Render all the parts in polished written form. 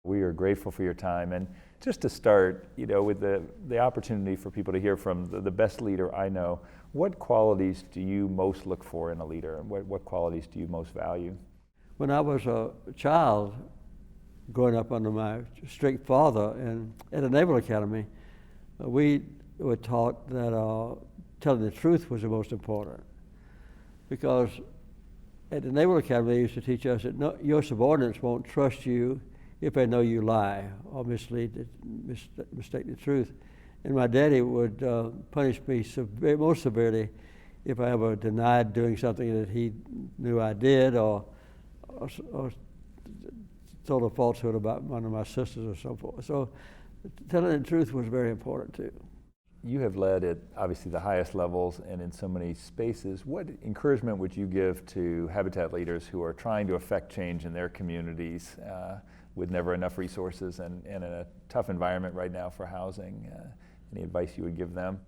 We are grateful for your time. And just to start, with the opportunity for people to hear from the best leader I know, what qualities do you most look for in a leader? And what qualities do you most value? When I was a child, growing up under my strict father and at a Naval Academy, we were taught that telling the truth was the most important. Because at the Naval Academy, they used to teach us that your subordinates won't trust you if they know you lie or mistake the truth. And my daddy would punish me most severely if I ever denied doing something that he knew I did or told a falsehood about one of my sisters or so forth. So telling the truth was very important too. You have led at obviously the highest levels and in so many spaces. What encouragement would you give to Habitat leaders who are trying to affect change in their communities with never enough resources and in a tough environment right now for housing? Any advice you would give them?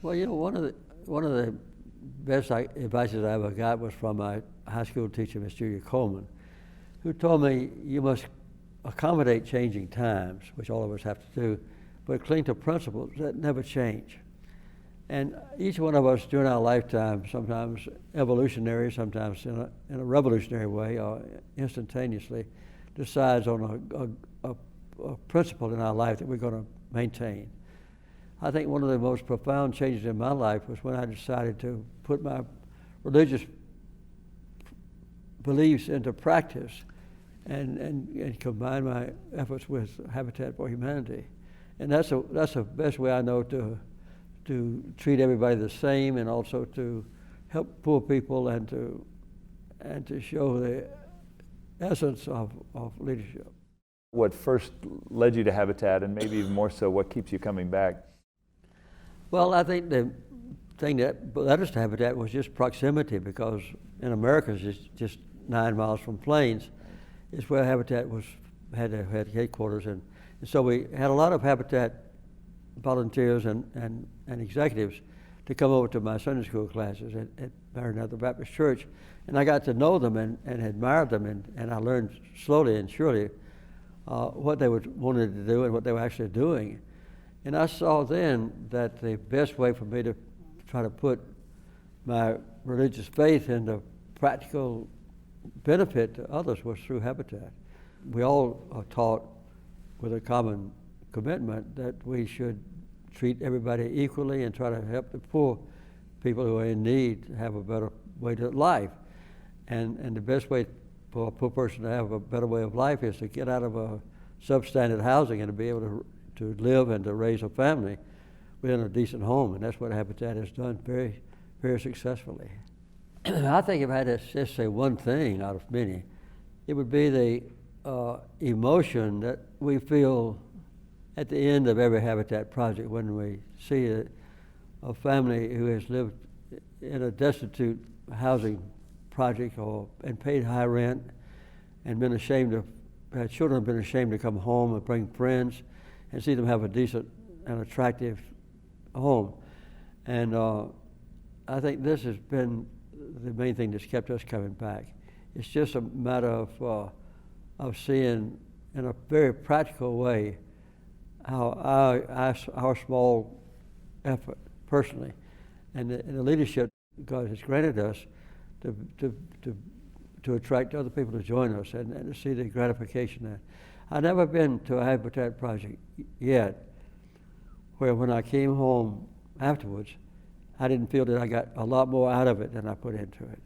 Well, one of the best advices I ever got was from my high school teacher, Miss Julia Coleman, who told me you must accommodate changing times, which all of us have to do, but cling to principles that never change. And each one of us during our lifetime, sometimes evolutionary, sometimes in a revolutionary way or instantaneously, decides on a principle in our life that we're going to maintain. I think one of the most profound changes in my life was when I decided to put my religious beliefs into practice and combine my efforts with Habitat for Humanity. And that's the best way I know to treat everybody the same, and also to help poor people and to show the essence of leadership. What first led you to Habitat, and maybe even more so, what keeps you coming back? Well, I think the thing that led us to Habitat was just proximity, because in America, it's just 9 miles from Plains, is where Habitat had headquarters. And so we had a lot of Habitat volunteers and executives to come over to my Sunday school classes at Maranatha Baptist Church. And I got to know them and admired them, and I learned slowly and surely what they wanted to do and what they were actually doing. And I saw then that the best way for me to try to put my religious faith into practical benefit to others was through Habitat. We all are taught with a common commitment that we should treat everybody equally and try to help the poor people who are in need to have a better way to life. And the best way for a poor person to have a better way of life is to get out of a substandard housing and to be able to live and to raise a family within a decent home. And that's what Habitat has done very, very successfully. I think if I had to just say one thing out of many, it would be the emotion that we feel at the end of every Habitat project when we see a family who has lived in a destitute housing project and paid high rent and been ashamed of, children have been ashamed to come home and bring friends and see them have a decent and attractive home. And I think this has been the main thing that's kept us coming back. It's just a matter of seeing in a very practical way how our small effort personally and the leadership God has granted us to attract other people to join us and to see the gratification there. I've never been to a Habitat project yet where when I came home afterwards, I didn't feel that I got a lot more out of it than I put into it.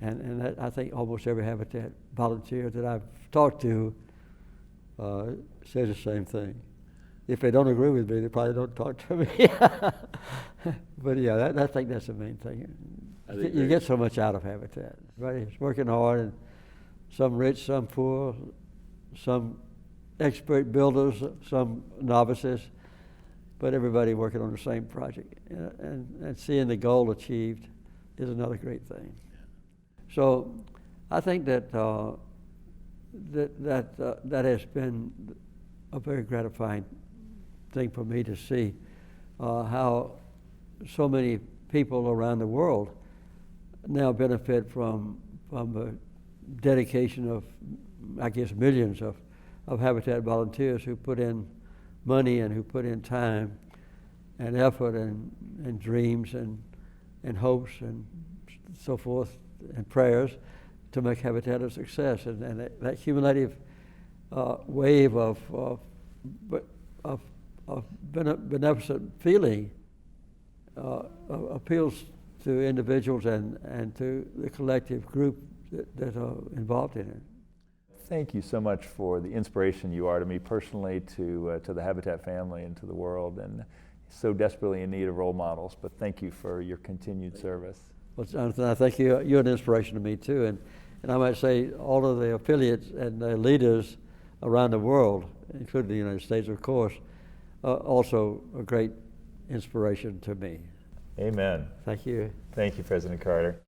And that, I think almost every Habitat volunteer that I've talked to says the same thing. If they don't agree with me, they probably don't talk to me. But yeah, I think that's the main thing. You get so much out of Habitat. Everybody's working hard, and some rich, some poor, some expert builders, some novices, but everybody working on the same project. And seeing the goal achieved is another great thing. So I think that that has been a very gratifying thing for me to see how so many people around the world now benefit from the dedication of, I guess, millions of of Habitat volunteers who put in money and who put in time and effort and dreams and hopes and so forth and prayers to make Habitat a success. And that cumulative wave of beneficent feeling appeals to individuals and to the collective group that are involved in it. Thank you so much for the inspiration you are to me personally, to the Habitat family, and to the world, and so desperately in need of role models. But thank you for your continued service. Well, Jonathan, I think you're an inspiration to me too, and I might say all of the affiliates and the leaders around the world, including the United States, of course, are also a great inspiration to me. Amen. Thank you. Thank you, President Carter.